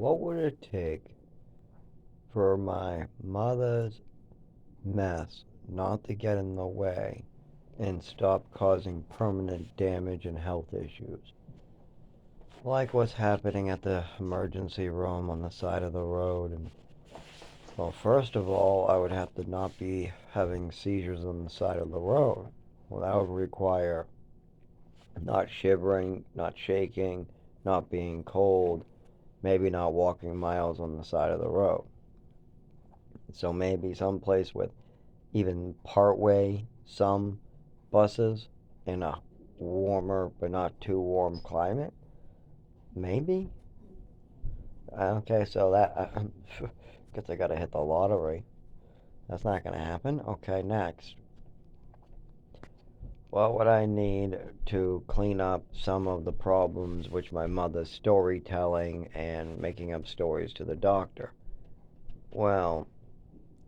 What would it take for my mother's mess not to get in the way and stop causing permanent damage and health issues? Like what's happening at the emergency room on the side of the road. And well, first of all, I would have to not be having seizures on the side of the road. Well, that would require not shivering, not shaking, not being cold, maybe not walking miles on the side of the road. So maybe someplace with even partway some buses in a warmer but not too warm climate. Maybe. Okay, so that guess I gotta hit the lottery. That's not gonna happen. Okay, next. What would I need to clean up some of the problems which my mother's storytelling and making up stories to the doctor? Well,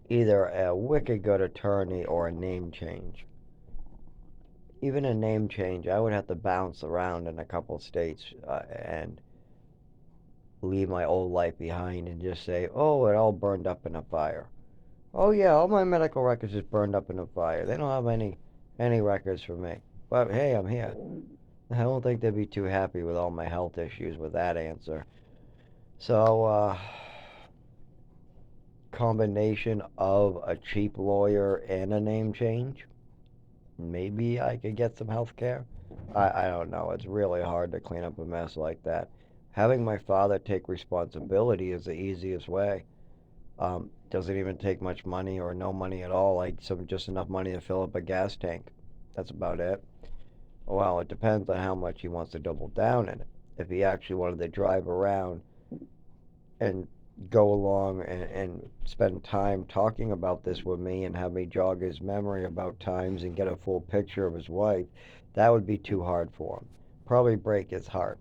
either a wicked good attorney or a name change. Even a name change, I would have to bounce around in a couple states and leave my old life behind and just say, oh, it all burned up in a fire. Oh yeah, all my medical records just burned up in a fire. They don't have any records for me. But hey, I'm here. I don't think they'd be too happy with all my health issues with that answer. So, combination of a cheap lawyer and a name change. Maybe I could get some health care. I don't know. It's really hard to clean up a mess like that. Having my father take responsibility is the easiest way. Doesn't even take much money or no money at all, like just enough money to fill up a gas tank. That's about it. Well, it depends on how much he wants to double down in it. If he actually wanted to drive around and go along and spend time talking about this with me and have me jog his memory about times and get a full picture of his wife, that would be too hard for him. Probably break his heart.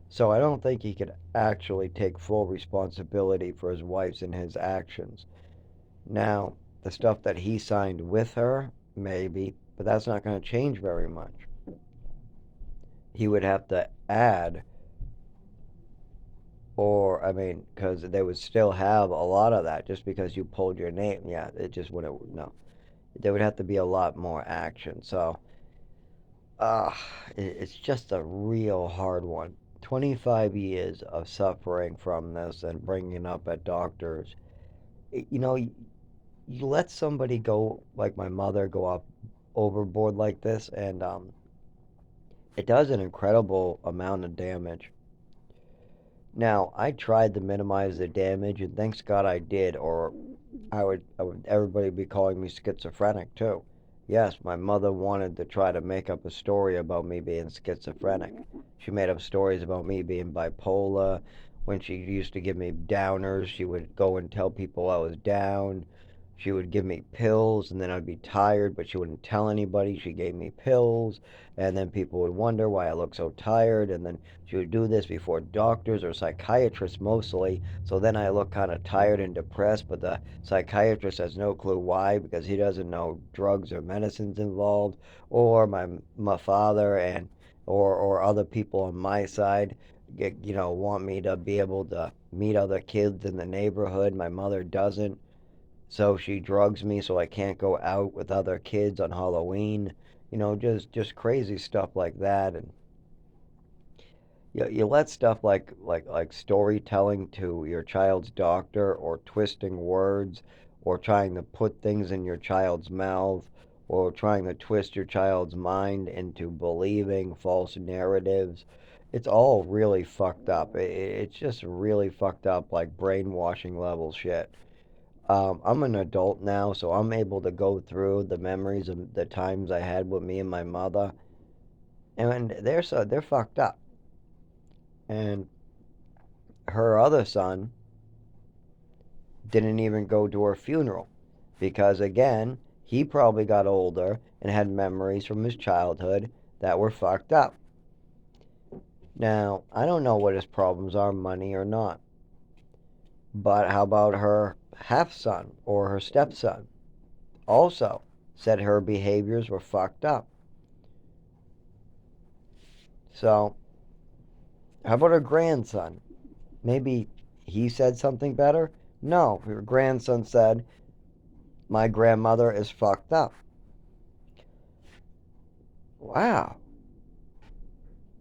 So I don't think he could actually take full responsibility for his wife's and his actions. Now, the stuff that he signed with her, maybe, but that's not going to change very much. He would have to add, or, I mean, because they would still have a lot of that just because you pulled your name. Yeah, it just wouldn't, no. There would have to be a lot more action. So, uh, it's just a real hard one. 25 years of suffering from this and bringing up at doctors. You know, you let somebody go, like my mother, go up overboard like this, and it does an incredible amount of damage. Now, I tried to minimize the damage, and thanks God I did, or I would everybody would be calling me schizophrenic too. Yes, my mother wanted to try to make up a story about me being schizophrenic. She made up stories about me being bipolar. When she used to give me downers, she would go and tell people I was down. She would give me pills, and then I'd be tired, but she wouldn't tell anybody she gave me pills. And then people would wonder why I look so tired. And then she would do this before doctors or psychiatrists mostly. So then I look kind of tired and depressed, but the psychiatrist has no clue why because he doesn't know drugs or medicines involved. Or my father and or other people on my side want me to be able to meet other kids in the neighborhood. My mother doesn't. So she drugs me so I can't go out with other kids on Halloween. Just crazy stuff like that. And you let stuff like storytelling to your child's doctor or twisting words or trying to put things in your child's mouth or trying to twist your child's mind into believing false narratives. It's all really fucked up. It's just really fucked up, like brainwashing level shit. I'm an adult now, so I'm able to go through the memories of the times I had with me and my mother, and they're fucked up. And her other son didn't even go to her funeral because, again, he probably got older and had memories from his childhood that were fucked up. Now, I don't know what his problems are, money or not, but how about her half son or her stepson? Also said her behaviors were fucked up. So, how about her grandson? Maybe He said something better? No, her grandson said, my grandmother is fucked up. Wow.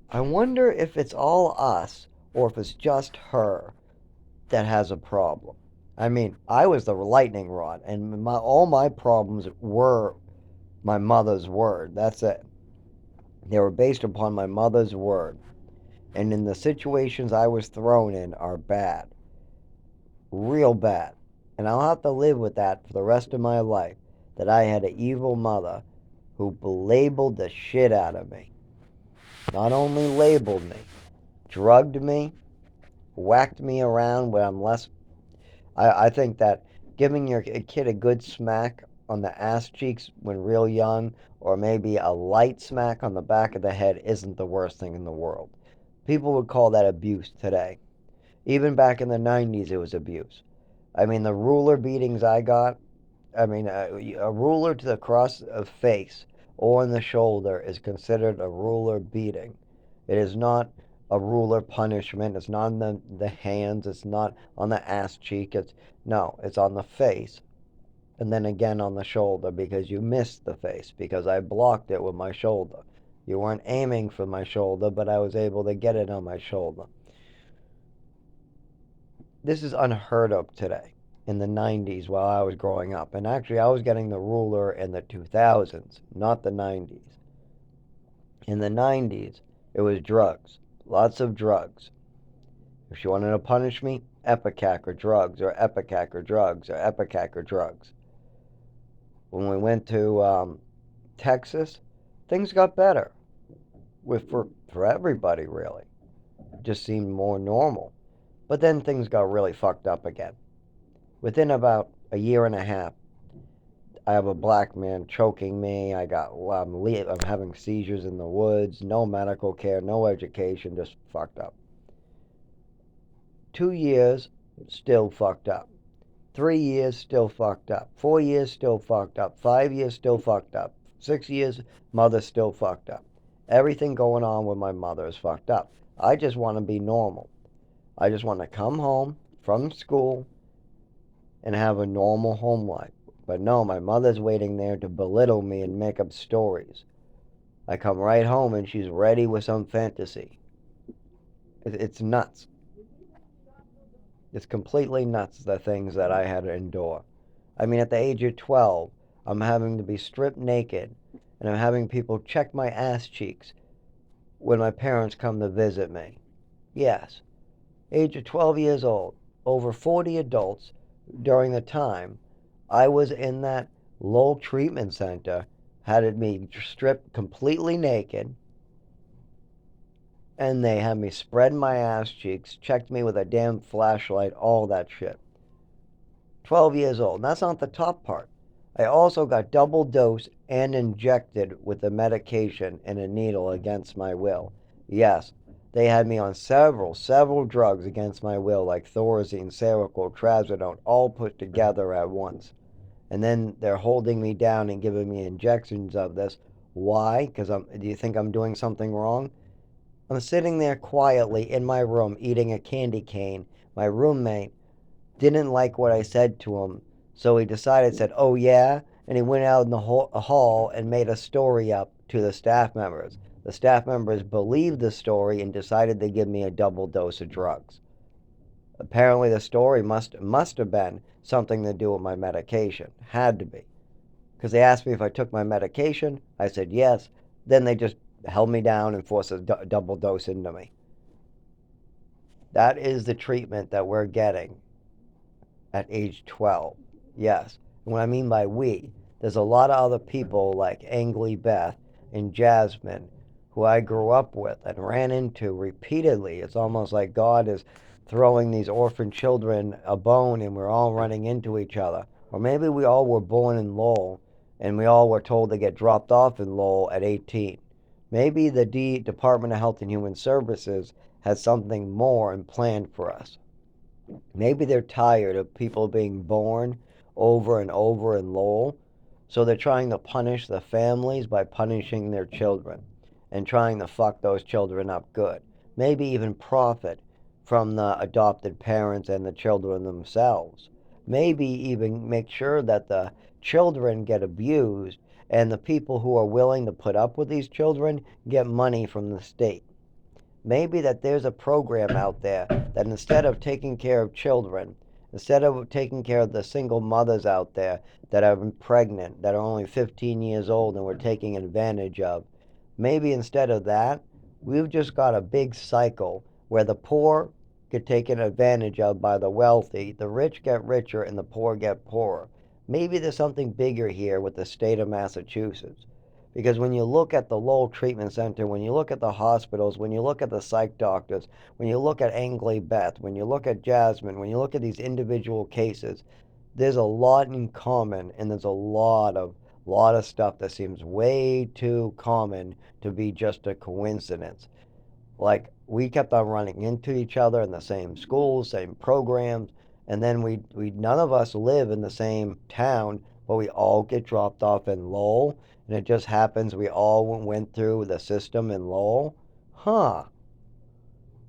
I wonder if it's all us or if it's just her that has a problem. I mean, I was the lightning rod, and all my problems were my mother's word. That's it. They were based upon my mother's word. And in the situations I was thrown in are bad. Real bad. And I'll have to live with that for the rest of my life. That I had an evil mother who labeled the shit out of me. Not only labeled me, drugged me, whacked me around when I'm less. I think that giving your kid a good smack on the ass cheeks when real young, or maybe a light smack on the back of the head, isn't the worst thing in the world. People would call that abuse today. Even back in the 90s, it was abuse. I mean, the ruler beatings I got, I mean, a ruler to the cross of face or in the shoulder is considered a ruler beating. It is not a ruler punishment. It's not on the hands. It's not on the ass cheek. It's on the face. And then again on the shoulder because you missed the face because I blocked it with my shoulder. You weren't aiming for my shoulder, but I was able to get it on my shoulder. This is unheard of today in the 90s while I was growing up. And actually, I was getting the ruler in the 2000s, not the 90s. In the 90s, it was drugs. Lots of drugs. If she wanted to punish me, Epicac or drugs, or Epicac or drugs, or Epicac or drugs. When we went to Texas, things got better for everybody, really. It just seemed more normal. But then things got really fucked up again. Within about a year and a half, I have a black man choking me. I'm having seizures in the woods. No medical care, no education, just fucked up. 2 years, still fucked up. 3 years, still fucked up. 4 years, still fucked up. 5 years, still fucked up. 6 years, mother still fucked up. Everything going on with my mother is fucked up. I just want to be normal. I just want to come home from school and have a normal home life. But no, my mother's waiting there to belittle me and make up stories. I come right home and she's ready with some fantasy. It's nuts. It's completely nuts, the things that I had to endure. I mean, at the age of 12, I'm having to be stripped naked and I'm having people check my ass cheeks when my parents come to visit me. Yes, age of 12 years old, over 40 adults during the time I was in that Lowell treatment center had me stripped completely naked, and they had me spread my ass cheeks, checked me with a damn flashlight, all that shit. 12 years old. And that's not the top part. I also got double dosed and injected with the medication in a needle against my will. Yes, they had me on several drugs against my will, like Thorazine, Seroquel, Trazodone, all put together at once. And then they're holding me down and giving me injections of this. Why? Because do you think I'm doing something wrong? I'm sitting there quietly in my room eating a candy cane. My roommate didn't like what I said to him, so he said, "Oh yeah," and he went out in the hall and made a story up to the staff members. The staff members believed the story and decided to give me a double dose of drugs. Apparently, the story must have been something to do with my medication. Had to be, because they asked me if I took my medication. I said yes. Then they just held me down and forced a double dose into me. That is the treatment that we're getting at age 12. Yes. And what I mean by we, there's a lot of other people like Angly Beth and Jasmine who I grew up with and ran into repeatedly. It's almost like God is throwing these orphan children a bone and we're all running into each other. Or maybe we all were born in Lowell and we all were told to get dropped off in Lowell at 18. Maybe the Department of Health and Human Services has something more in plan for us. Maybe they're tired of people being born over and over in Lowell, so they're trying to punish the families by punishing their children and trying to fuck those children up good. Maybe even profit from the adopted parents and the children themselves. Maybe even make sure that the children get abused and the people who are willing to put up with these children get money from the state. Maybe that there's a program out there that instead of taking care of children, instead of taking care of the single mothers out there that are pregnant, that are only 15 years old and we're taking advantage of, maybe instead of that, we've just got a big cycle where the poor get taken advantage of by the wealthy, the rich get richer, and the poor get poorer. Maybe there's something bigger here with the state of Massachusetts. Because when you look at the Lowell Treatment Center, when you look at the hospitals, when you look at the psych doctors, when you look at Angley Beth, when you look at Jasmine, when you look at these individual cases, there's a lot in common, and there's a lot of stuff that seems way too common to be just a coincidence. Like we kept on running into each other in the same schools, same programs, and then we none of us live in the same town, but we all get dropped off in Lowell, and it just happens we all went through the system in Lowell. Huh,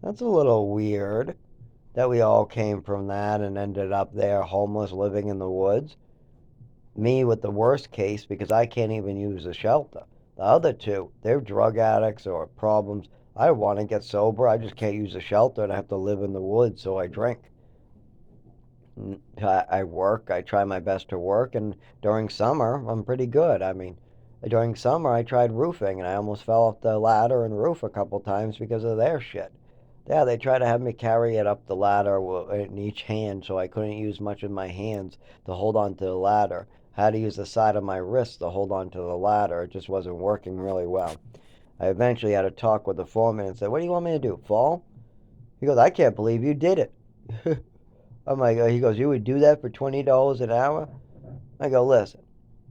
that's a little weird that we all came from that and ended up there homeless living in the woods. Me with the worst case because I can't even use the shelter. The other two, they're drug addicts or problems. I want to get sober. I just can't use the shelter and I have to live in the woods, so I drink. I work. I try my best to work, and during summer, I'm pretty good. I mean, during summer, I tried roofing, and I almost fell off the ladder and roof a couple times because of their shit. Yeah, they tried to have me carry it up the ladder in each hand, so I couldn't use much of my hands to hold on to the ladder. I had to use the side of my wrist to hold on to the ladder. It just wasn't working really well. I eventually had a talk with the foreman and said, "What do you want me to do? Fall?" He goes, "I can't believe you did it." I'm like, he goes, "You would do that for $20 an hour?" I go, "Listen,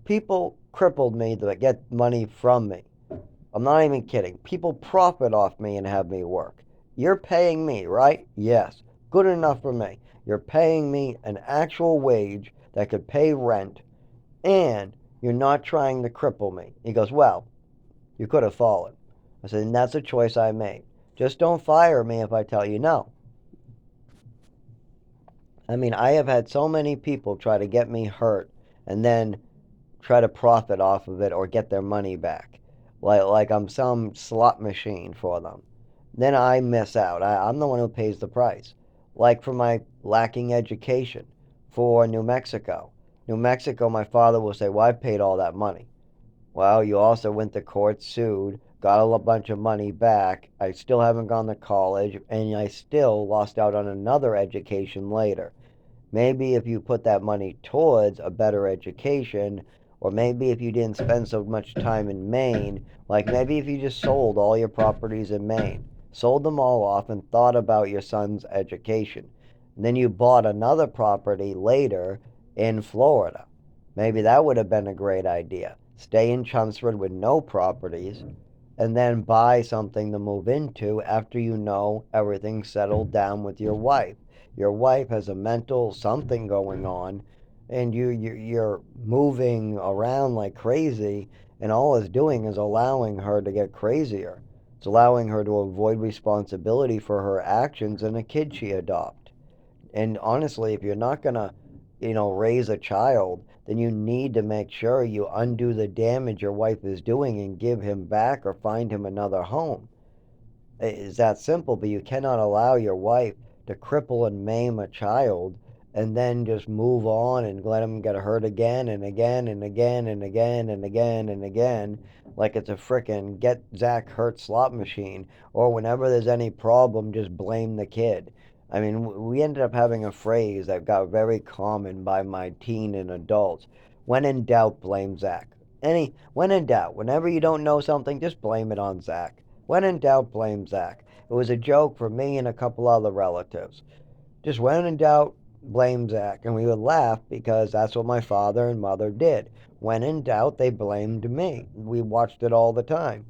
people crippled me to get money from me. I'm not even kidding. People profit off me and have me work. You're paying me, right? Yes. Good enough for me. You're paying me an actual wage that could pay rent, and you're not trying to cripple me." He goes, "Well, you could have fallen." I said, "And that's a choice I made. Just don't fire me if I tell you no." I mean, I have had so many people try to get me hurt and then try to profit off of it or get their money back. Like I'm some slot machine for them. Then I miss out. I'm the one who pays the price. Like for my lacking education for New Mexico. New Mexico, my father will say, "Well, I paid all that money." Well, you also went to court, sued, got a bunch of money back. I still haven't gone to college, and I still lost out on another education later. Maybe if you put that money towards a better education, or maybe if you didn't spend so much time in Maine, like maybe if you just sold all your properties in Maine, sold them all off and thought about your son's education. And then you bought another property later in Florida. Maybe that would have been a great idea. Stay in Chelmsford with no properties and then buy something to move into after you know everything's settled down with your wife. Your wife has a mental something going on, and you're moving around like crazy, and all it's doing is allowing her to get crazier. It's allowing her to avoid responsibility for her actions and a kid she adopts. And honestly, if you're not gonna, raise a child, then you need to make sure you undo the damage your wife is doing and give him back or find him another home. It's that simple, but you cannot allow your wife to cripple and maim a child and then just move on and let him get hurt again and again and again and again and again and again like it's a frickin' get Zach hurt slot machine. Or whenever there's any problem, just blame the kid. I mean, we ended up having a phrase that got very common by my teen and adults. When in doubt, blame Zach. When in doubt, whenever you don't know something, just blame it on Zach. When in doubt, blame Zach. It was a joke for me and a couple other relatives. Just when in doubt, blame Zach. And we would laugh because that's what my father and mother did. When in doubt, they blamed me. We watched it all the time.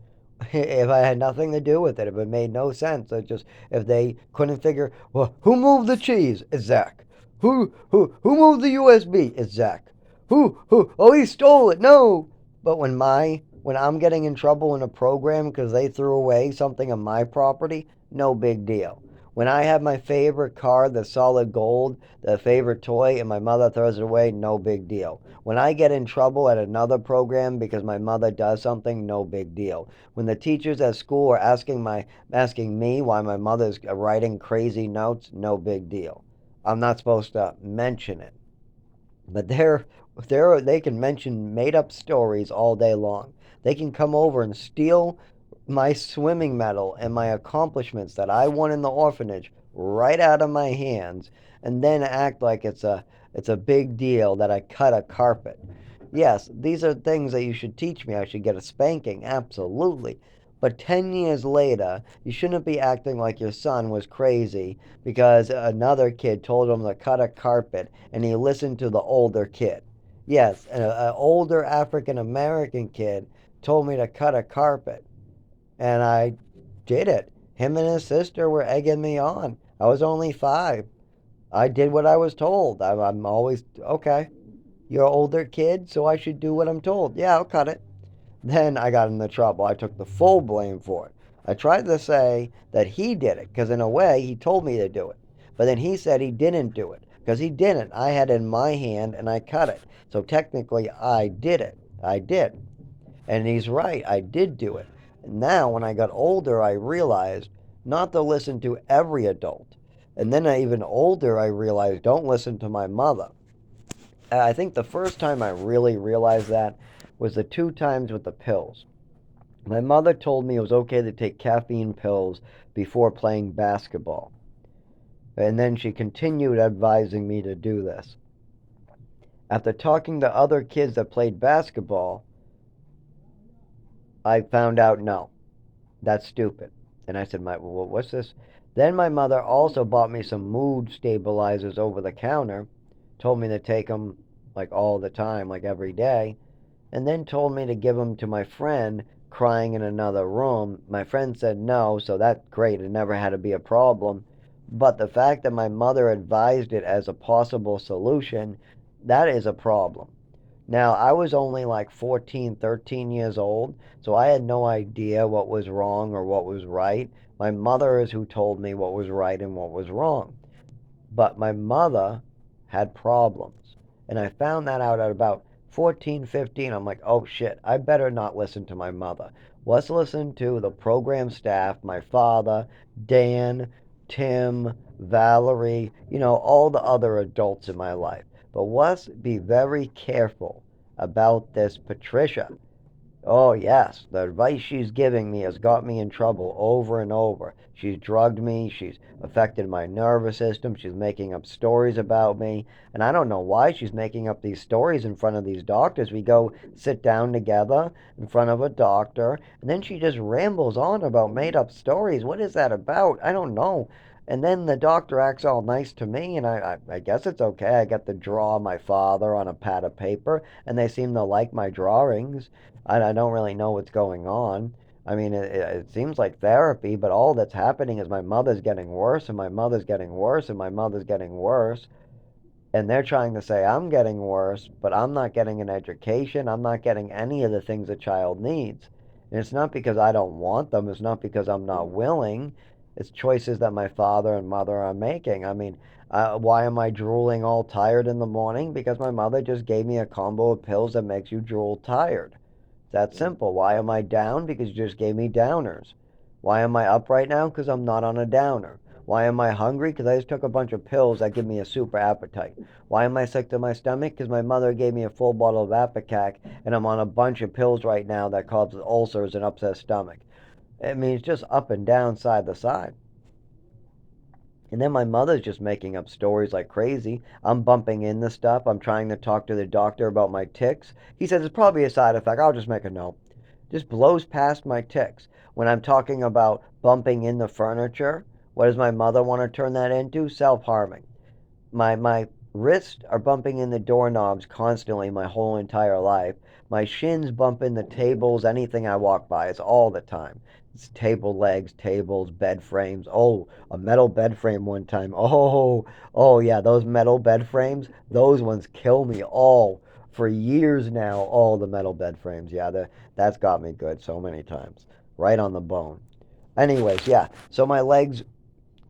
If I had nothing to do with it, if it made no sense, if they couldn't figure, well, who moved the cheese? It's Zach. Who moved the USB? It's Zach. Oh, he stole it. No. But when I'm getting in trouble in a program because they threw away something on my property, no big deal. When I have my favorite car, the solid gold, the favorite toy, and my mother throws it away, no big deal. When I get in trouble at another program because my mother does something, no big deal. When the teachers at school are asking me why my mother's writing crazy notes, no big deal. I'm not supposed to mention it. But they can mention made up stories all day long. They can come over and steal my swimming medal and my accomplishments that I won in the orphanage right out of my hands and then act like it's a big deal that I cut a carpet. Yes, these are things that you should teach me. I should get a spanking, absolutely. But 10 years later, you shouldn't be acting like your son was crazy because another kid told him to cut a carpet and he listened to the older kid. Yes, an older African American kid told me to cut a carpet, and I did it. Him and his sister were egging me on. I was only 5. I did what I was told. I'm always, okay, you're an older kid, so I should do what I'm told. Yeah, I'll cut it. Then I got into trouble. I took the full blame for it. I tried to say that he did it, because in a way, he told me to do it. But then he said he didn't do it, because he didn't. I had it in my hand and I cut it. So technically, I did it. I did. And he's right. I did do it. Now, when I got older, I realized not to listen to every adult. And then even older, I realized don't listen to my mother. I think the first time I really realized that was the 2 times with the pills. My mother told me it was okay to take caffeine pills before playing basketball. And then she continued advising me to do this. After talking to other kids that played basketball, I found out no, that's stupid. And I said, well, what's this? Then my mother also bought me some mood stabilizers over the counter, told me to take them like all the time, like every day, and then told me to give them to my friend crying in another room. My friend said no, so that's great. It never had to be a problem. But the fact that my mother advised it as a possible solution, that is a problem. Now, I was only like 14, 13 years old, so I had no idea what was wrong or what was right. My mother is who told me what was right and what was wrong. But my mother had problems. And I found that out at about 14, 15. I'm like, oh shit, I better not listen to my mother. Let's listen to the program staff, my father, Dan, Tim, Valerie, all the other adults in my life. But let's be very careful about this Patricia. Oh, yes. The advice she's giving me has got me in trouble over and over. She's drugged me. She's affected my nervous system. She's making up stories about me. And I don't know why she's making up these stories in front of these doctors. We go sit down together in front of a doctor, and then she just rambles on about made up stories. What is that about? I don't know. And then the doctor acts all nice to me, and I guess it's okay. I get to draw my father on a pad of paper, and they seem to like my drawings. I don't really know what's going on. I mean, it seems like therapy, but all that's happening is my mother's getting worse, and my mother's getting worse, and my mother's getting worse. And they're trying to say I'm getting worse, but I'm not getting an education. I'm not getting any of the things a child needs. And it's not because I don't want them. It's not because I'm not willing. It's choices that my father and mother are making. I mean, why am I drooling all tired in the morning? Because my mother just gave me a combo of pills that makes you drool tired. That simple. Why am I down? Because you just gave me downers. Why am I up right now? Because I'm not on a downer. Why am I hungry? Because I just took a bunch of pills that give me a super appetite. Why am I sick to my stomach? Because my mother gave me a full bottle of Apocac, and I'm on a bunch of pills right now that causes ulcers and upset stomach. I mean, it's just up and down, side to side. And then my mother's just making up stories like crazy. I'm bumping in the stuff. I'm trying to talk to the doctor about my tics. He says it's probably a side effect. I'll just make a note. Just blows past my tics. When I'm talking about bumping in the furniture, what does my mother want to turn that into? Self-harming. My wrists are bumping in the doorknobs constantly my whole entire life. My shins bump in the tables, anything I walk by. It's all the time. It's table legs, tables, bed frames. Oh, a metal bed frame one time. Oh yeah, those metal bed frames, those ones kill me all for years now. All the metal bed frames. Yeah, that's got me good so many times. Right on the bone. Anyways, yeah. So my legs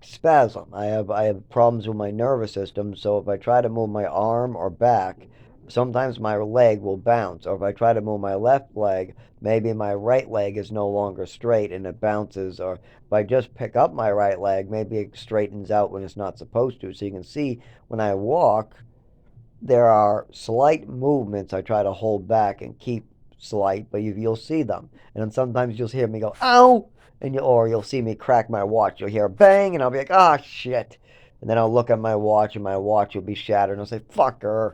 spasm. I have problems with my nervous system, so if I try to move my arm or back, sometimes my leg will bounce. Or if I try to move my left leg, maybe my right leg is no longer straight and it bounces. Or if I just pick up my right leg, maybe it straightens out when it's not supposed to. So you can see when I walk, there are slight movements I try to hold back and keep slight, but you'll see them. And then sometimes you'll hear me go, ow! Or you'll see me crack my watch. You'll hear a bang, and I'll be like, ah, shit. And then I'll look at my watch, and my watch will be shattered, and I'll say, fucker.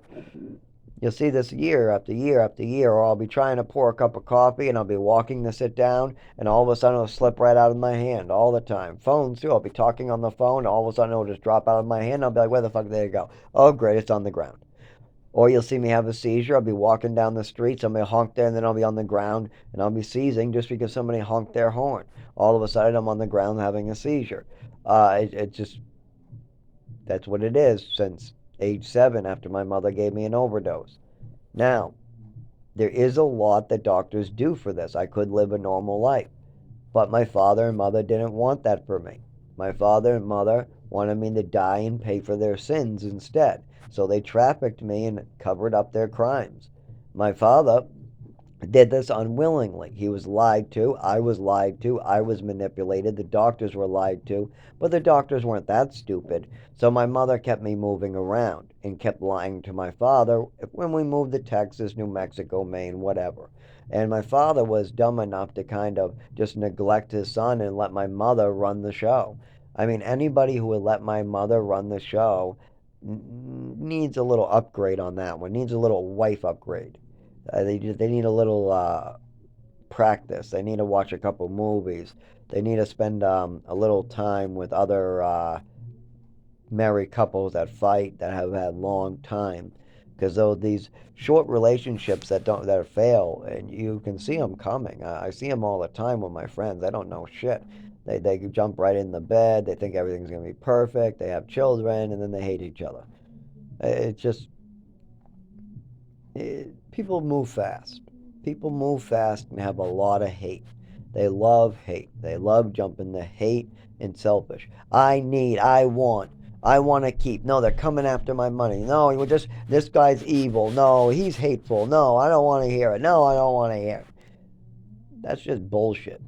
You'll see this year after year after year, or I'll be trying to pour a cup of coffee, and I'll be walking to sit down, and all of a sudden it'll slip right out of my hand all the time. Phones, too. I'll be talking on the phone, and all of a sudden it'll just drop out of my hand, and I'll be like, where the fuck did it go? Oh, great, it's on the ground. Or you'll see me have a seizure. I'll be walking down the street, somebody honk there, and then I'll be on the ground, and I'll be seizing just because somebody honked their horn. All of a sudden, I'm on the ground having a seizure. It just, that's what it is since age 7 after my mother gave me an overdose. Now, there is a lot that doctors do for this. I could live a normal life. But my father and mother didn't want that for me. My father and mother wanted me to die and pay for their sins instead. So they trafficked me and covered up their crimes. My father did this unwillingly. He was lied to. I was lied to. I was manipulated. The doctors were lied to. But the doctors weren't that stupid. So my mother kept me moving around and kept lying to my father when we moved to Texas, New Mexico, Maine, whatever. And my father was dumb enough to kind of just neglect his son and let my mother run the show. I mean, anybody who would let my mother run the show needs a little upgrade on that one, needs a little wife upgrade. They need a little practice. They need to watch a couple movies. They need to spend a little time with other married couples that fight that have had long time. Because though these short relationships that fail, and you can see them coming. I see them all the time with my friends. They don't know shit. They jump right in the bed. They think everything's gonna be perfect. They have children, and then they hate each other. It's just people move fast. People move fast and have a lot of hate. They love hate. They love jumping to hate and selfish. I want to keep. No, they're coming after my money. No, this guy's evil. No, he's hateful. No, I don't want to hear it. No, I don't want to hear it. That's just bullshit.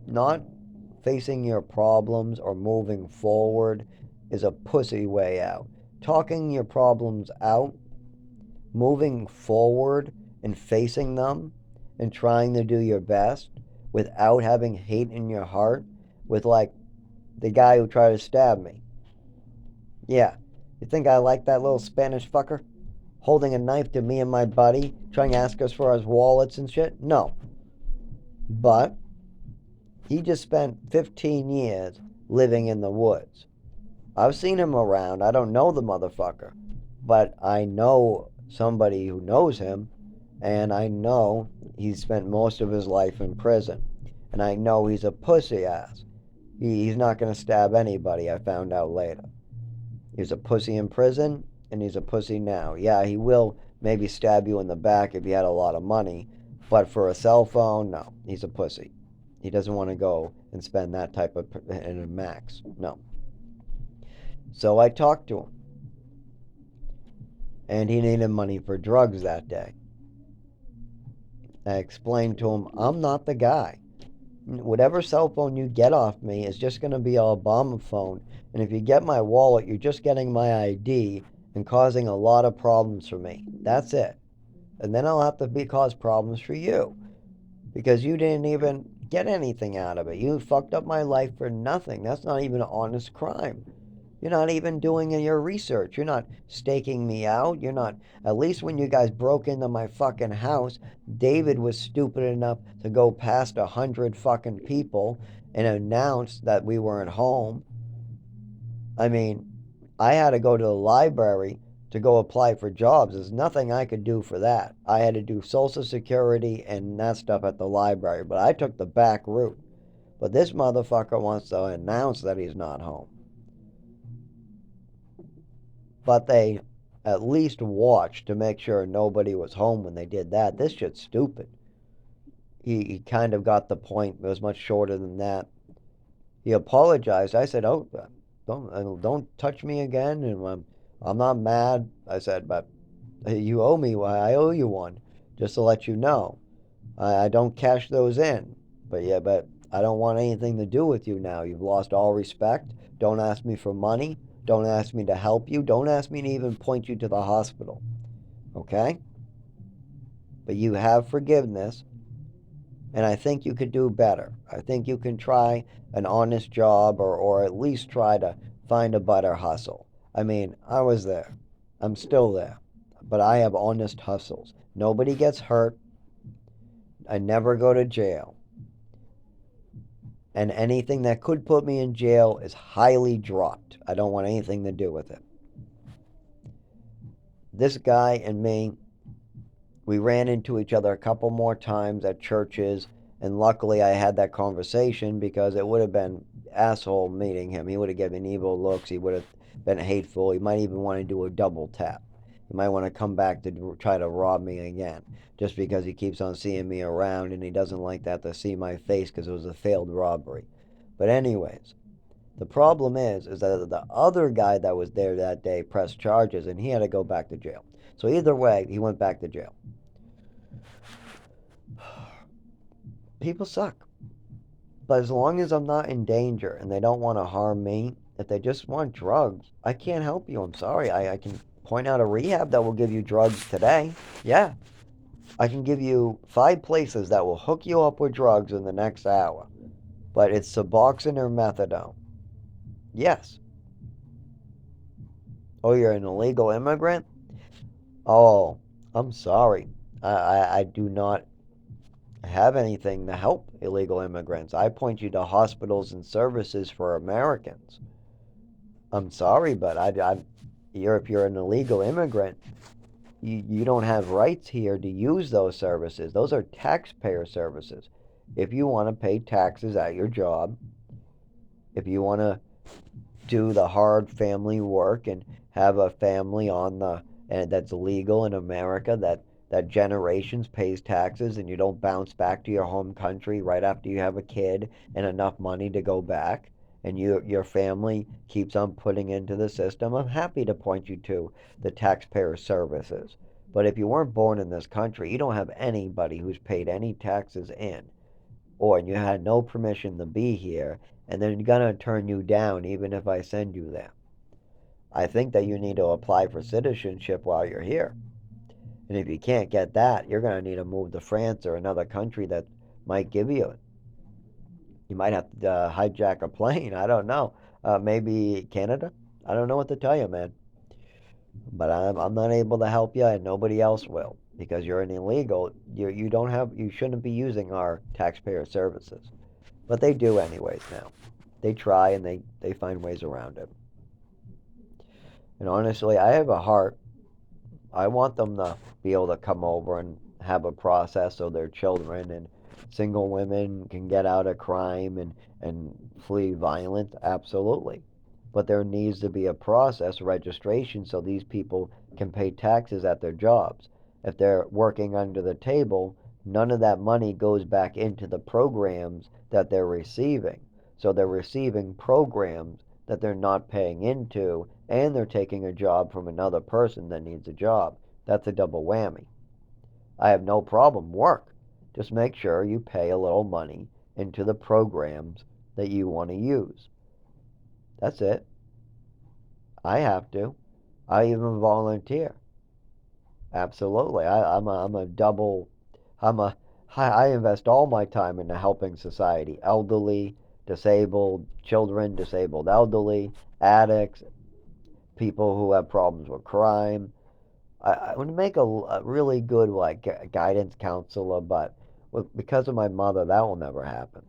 Not facing your problems or moving forward is a pussy way out. Talking your problems out, moving forward and facing them and trying to do your best without having hate in your heart, with like the guy who tried to stab me. Yeah, you think I like that little Spanish fucker? Holding a knife to me and my buddy, trying to ask us for his wallets and shit? No. But he just spent 15 years living in the woods. I've seen him around. I don't know the motherfucker, but I know somebody who knows him, and I know he's spent most of his life in prison. And I know he's a pussy ass. He's not going to stab anybody, I found out later. He's a pussy in prison, and he's a pussy now. Yeah, he will maybe stab you in the back if he had a lot of money, but for a cell phone, no. He's a pussy. He doesn't want to go and spend that type of in a max. No. So I talked to him, and he needed money for drugs that day. I explained to him, I'm not the guy. Whatever cell phone you get off me is just going to be an Obama phone. And if you get my wallet, you're just getting my ID and causing a lot of problems for me. That's it. And then I'll have to cause problems for you because you didn't even get anything out of it. You fucked up my life for nothing. That's not even an honest crime. You're not even doing your research. You're not staking me out. You're not. At least when you guys broke into my fucking house, David was stupid enough to go past 100 fucking people and announce that we weren't home. I mean, I had to go to the library to go apply for jobs. There's nothing I could do for that. I had to do Social Security and that stuff at the library, but I took the back route. But this motherfucker wants to announce that he's not home. But they at least watched to make sure nobody was home when they did that. This shit's stupid. He kind of got the point. It was much shorter than that. He apologized. I said, "Oh, don't touch me again." And I'm not mad. I said, "But you owe me. I owe you one, just to let you know. I don't cash those in. But yeah, but I don't want anything to do with you now. You've lost all respect. Don't ask me for money. Don't ask me to help you. Don't ask me to even point you to the hospital. Okay? But you have forgiveness, and I think you could do better. I think you can try an honest job, or at least try to find a better hustle. I mean, I was there. I'm still there. But I have honest hustles. Nobody gets hurt. I never go to jail. And anything that could put me in jail is highly dropped. I don't want anything to do with it. This guy and me, we ran into each other a couple more times at churches, and luckily I had that conversation because it would have been asshole meeting him. He would have given me evil looks. He would have been hateful. He might even want to do a double tap. He might want to come back to try to rob me again, just because he keeps on seeing me around and he doesn't like that to see my face because it was a failed robbery. But anyways, the problem is that the other guy that was there that day pressed charges and he had to go back to jail. So either way, he went back to jail. People suck. But as long as I'm not in danger and they don't want to harm me, if they just want drugs, I can't help you. I'm sorry. I can point out a rehab that will give you drugs today. Yeah. I can give you 5 places that will hook you up with drugs in the next hour. But it's Suboxone or methadone. Yes. Oh, you're an illegal immigrant? Oh, I'm sorry. I do not have anything to help illegal immigrants. I point you to hospitals and services for Americans. I'm sorry, but if you're an illegal immigrant, you don't have rights here to use those services. Those are taxpayer services. If you want to pay taxes at your job, if you want to do the hard family work and have a family on the and that's legal in America that generations pays taxes and you don't bounce back to your home country right after you have a kid and enough money to go back and your family keeps on putting into the system, I'm happy to point you to the taxpayer services. But if you weren't born in this country, you don't have anybody who's paid any taxes in, or you had no permission to be here, and they're gonna turn you down even if I send you there. I think that you need to apply for citizenship while you're here. And if you can't get that, you're gonna need to move to France or another country that might give you it. You might have to hijack a plane. I don't know. Maybe Canada. I don't know what to tell you, man. But I'm not able to help you, and nobody else will because you're an illegal. You don't have you shouldn't be using our taxpayer services, but they do anyways now. They try and they find ways around it. And honestly, I have a heart. I want them to be able to come over and have a process so their children and single women can get out of crime and flee violence. Absolutely. But there needs to be a process, registration, so these people can pay taxes at their jobs. If they're working under the table, none of that money goes back into the programs that they're receiving. So they're receiving programs that they're not paying into, and they're taking a job from another person that needs a job. That's a double whammy. I have no problem. Work. Just make sure you pay a little money into the programs that you want to use. That's it. I have to. I even volunteer. Absolutely. I'm a double. I'm a. I invest all my time into helping society. Elderly, disabled children, disabled elderly, addicts, people who have problems with crime. I would make a really good like guidance counselor, but because of my mother, that will never happen.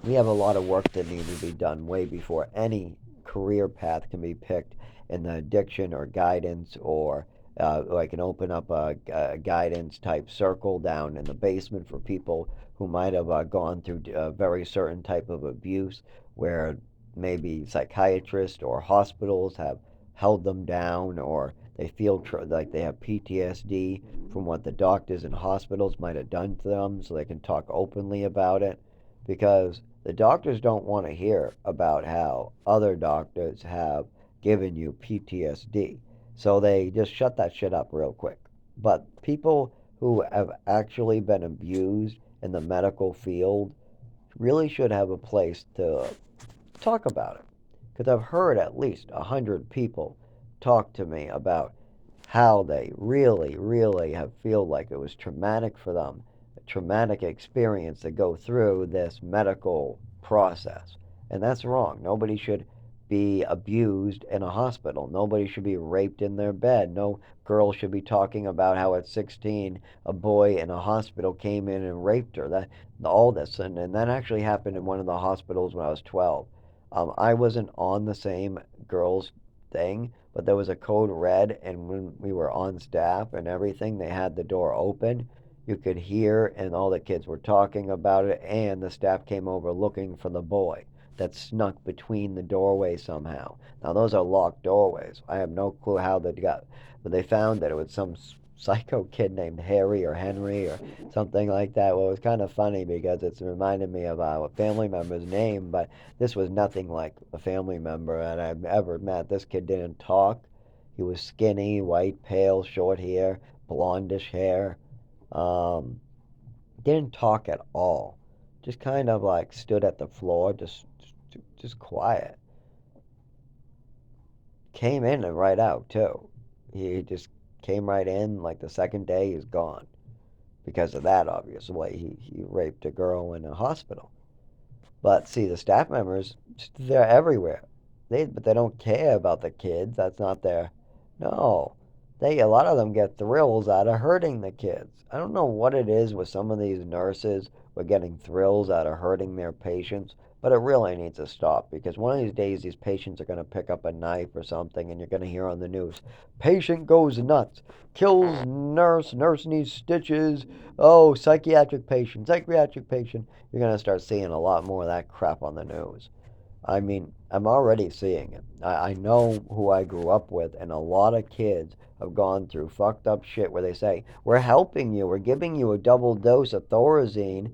We have a lot of work that needs to be done way before any career path can be picked in the addiction or guidance, or I can open up a guidance type circle down in the basement for people who might have gone through a very certain type of abuse, where maybe psychiatrists or hospitals have held them down, or they feel like they have PTSD from what the doctors and hospitals might have done to them, so they can talk openly about it. Because The doctors don't want to hear about how other doctors have given you PTSD. So they just shut that shit up real quick. But people who have actually been abused in the medical field really should have a place to talk about it. Because I've heard at least 100 people talk to me about how they really, really have feel like it was traumatic for them, a traumatic experience to go through this medical process. And that's wrong. Nobody should be abused in a hospital. Nobody should be raped in their bed. No girl should be talking about how at 16 a boy in a hospital came in and raped her. That all this and that actually happened in one of the hospitals when I was 12. I wasn't on the same girls thing, but there was a code red, and when we were on staff and everything, they had the door open. You could hear, and all the kids were talking about it, and the staff came over looking for the boy that snuck between the doorway somehow. Now, those are locked doorways. I have no clue how they got, but they found that it was some psycho kid named Harry or Henry or something like that. Well, it was kind of funny because it's reminded me of a family member's name, but this was nothing like a family member that I've ever met. This kid didn't talk. He was skinny, white, pale, short hair, blondish hair. Um, didn't talk at all. Just kind of like stood at the floor, just quiet. Came in and right out too. He just came right in. Like the second day, he's gone because of that. Obviously, he raped a girl in a hospital. But see, the staff members, they're everywhere. But they don't care about the kids. That's not their. No, a lot of them get thrills out of hurting the kids. I don't know what it is with some of these nurses. We're getting thrills out of hurting their patients, but it really needs to stop because one of these days these patients are going to pick up a knife or something, and you're going to hear on the news, patient goes nuts, kills nurse, nurse needs stitches. Oh, psychiatric patient. You're going to start seeing a lot more of that crap on the news. I mean, I'm already seeing it. I know who I grew up with, and a lot of kids have gone through fucked up shit where they say, we're helping you, we're giving you a double dose of Thorazine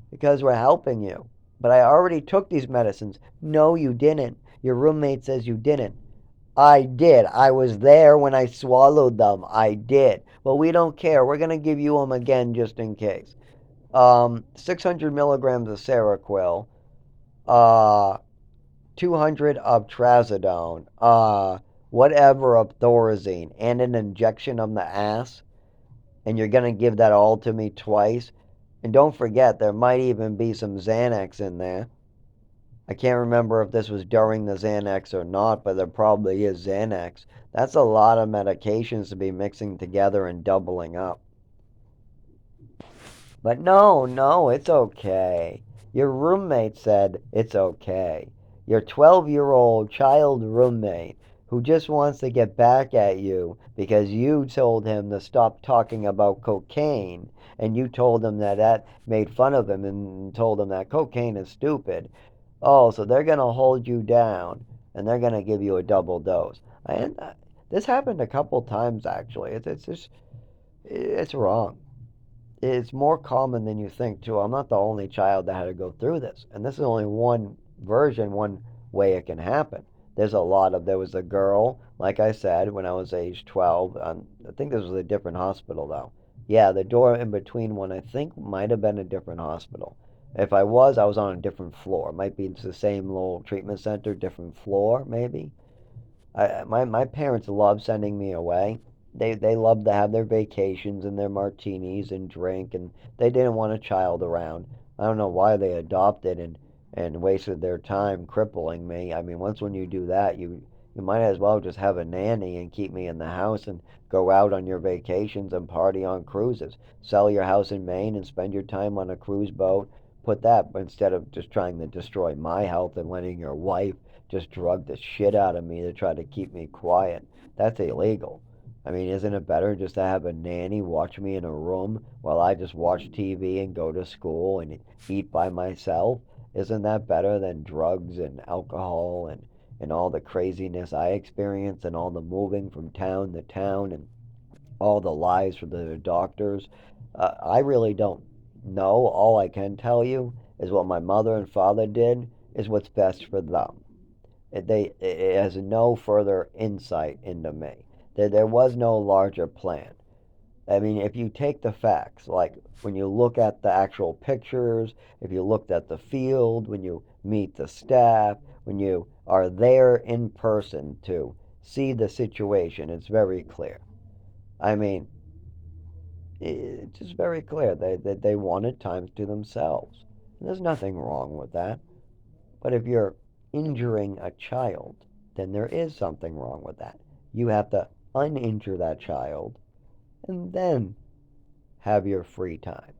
because we're helping you. But I already took these medicines. No, you didn't. Your roommate says you didn't. I did. I was there when I swallowed them. I did. Well, we don't care. We're going to give you them again just in case. 600 milligrams of Seroquel, uh, 200 of Trazodone, whatever of Thorazine, and an injection of the ass, and you're going to give that all to me twice? And don't forget, there might even be some Xanax in there. I can't remember if this was during the Xanax or not, but there probably is Xanax. That's a lot of medications to be mixing together and doubling up. But no, no, it's okay. Your roommate said it's okay. Your 12-year-old child roommate who just wants to get back at you because you told him to stop talking about cocaine and you told him that made fun of him and told him that cocaine is stupid. Oh, so they're going to hold you down and they're going to give you a double dose. And this happened a couple times actually. It's just it's wrong. It's more common than you think too. I'm not the only child that had to go through this, and this is only one version, one way it can happen. There's a lot of. There was a girl, like I said, when I was age 12. I think this was a different hospital though. Yeah, the door in between one I think might have been a different hospital. If I was on a different floor. Might be the same little treatment center, different floor maybe. My parents loved sending me away. They loved to have their vacations and their martinis and drink, and they didn't want a child around. I don't know why they adopted and wasted their time crippling me. I mean, once when you do that, you might as well just have a nanny and keep me in the house and go out on your vacations and party on cruises. Sell your house in Maine and spend your time on a cruise boat. Put that instead of just trying to destroy my health and letting your wife just drug the shit out of me to try to keep me quiet. That's illegal. I mean, isn't it better just to have a nanny watch me in a room while I just watch TV and go to school and eat by myself? Isn't that better than drugs and alcohol and all the craziness I experienced and all the moving from town to town and all the lies from the doctors? I really don't know. All I can tell you is what my mother and father did is what's best for them. It has no further insight into me. There was no larger plan. I mean, if you take the facts, like when you look at the actual pictures, if you looked at the field, when you meet the staff, when you are there in person to see the situation, it's very clear. I mean, it's just very clear. They wanted times to themselves. And there's nothing wrong with that. But if you're injuring a child, then there is something wrong with that. You have to uninjure that child and then have your free time.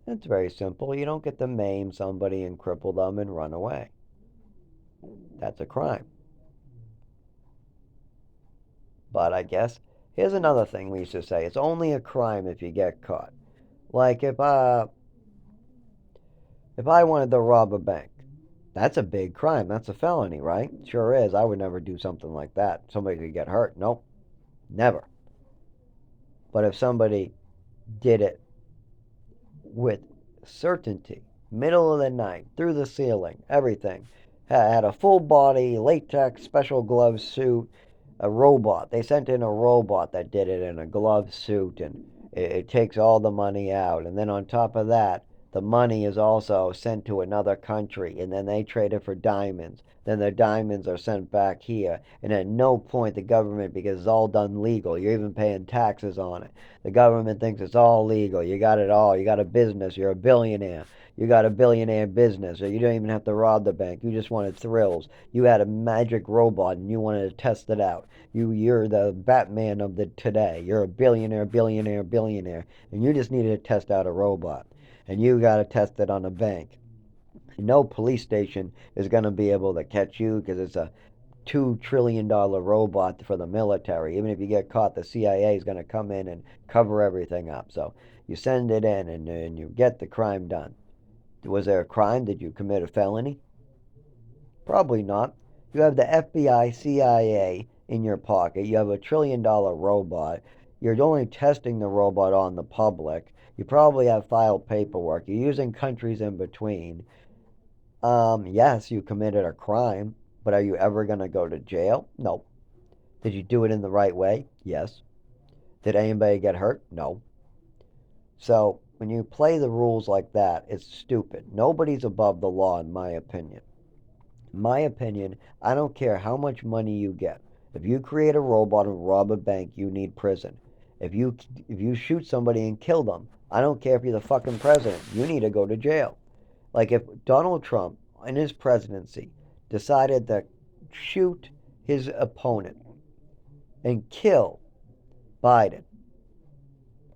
It's very simple. You don't get to maim somebody and cripple them and run away. That's a crime. But I guess here's another thing we used to say. It's only a crime if you get caught. Like if I wanted to rob a bank, that's a big crime. That's a felony, right? Sure is. I would never do something like that. Somebody could get hurt. Nope. Never. But if somebody did it with certainty, middle of the night, through the ceiling, everything, had a full body, latex, special glove suit, a robot. They sent in a robot that did it in a glove suit, and it takes all the money out. And then on top of that, the money is also sent to another country, and then they trade it for diamonds. Then the diamonds are sent back here, and at no point the government, because it's all done legal, you're even paying taxes on it. The government thinks it's all legal. You got it all. You got a business. You're a billionaire. You got a billionaire business, or you don't even have to rob the bank. You just wanted thrills. You had a magic robot and you wanted to test it out. You're the Batman of the today. You're a billionaire, billionaire, billionaire, and you just needed to test out a robot, and you got to test it on a bank. No police station is going to be able to catch you because it's a $2 trillion robot for the military. Even if you get caught, the CIA is going to come in and cover everything up. So you send it in and you get the crime done. Was there a crime? Did you commit a felony? Probably not. You have the FBI, CIA in your pocket. You have a $1 trillion robot. You're only testing the robot on the public. You probably have filed paperwork. You're using countries in between. Yes, you committed a crime, but are you ever going to go to jail? No. Did you do it in the right way? Yes. Did anybody get hurt? No. So when you play the rules like that, it's stupid. Nobody's above the law, in my opinion. In my opinion, I don't care how much money you get. If you create a robot and rob a bank, you need prison. If you shoot somebody and kill them, I don't care if you're the fucking president. You need to go to jail. Like if Donald Trump in his presidency decided to shoot his opponent and kill Biden,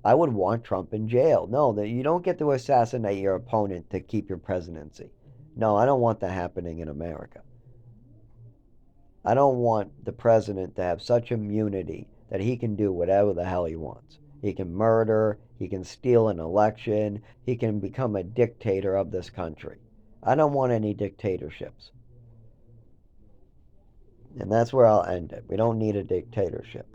I would want Trump in jail. No, you don't get to assassinate your opponent to keep your presidency. No, I don't want that happening in America. I don't want the president to have such immunity that he can do whatever the hell he wants. He can murder, he can steal an election, he can become a dictator of this country. I don't want any dictatorships. And that's where I'll end it. We don't need a dictatorship.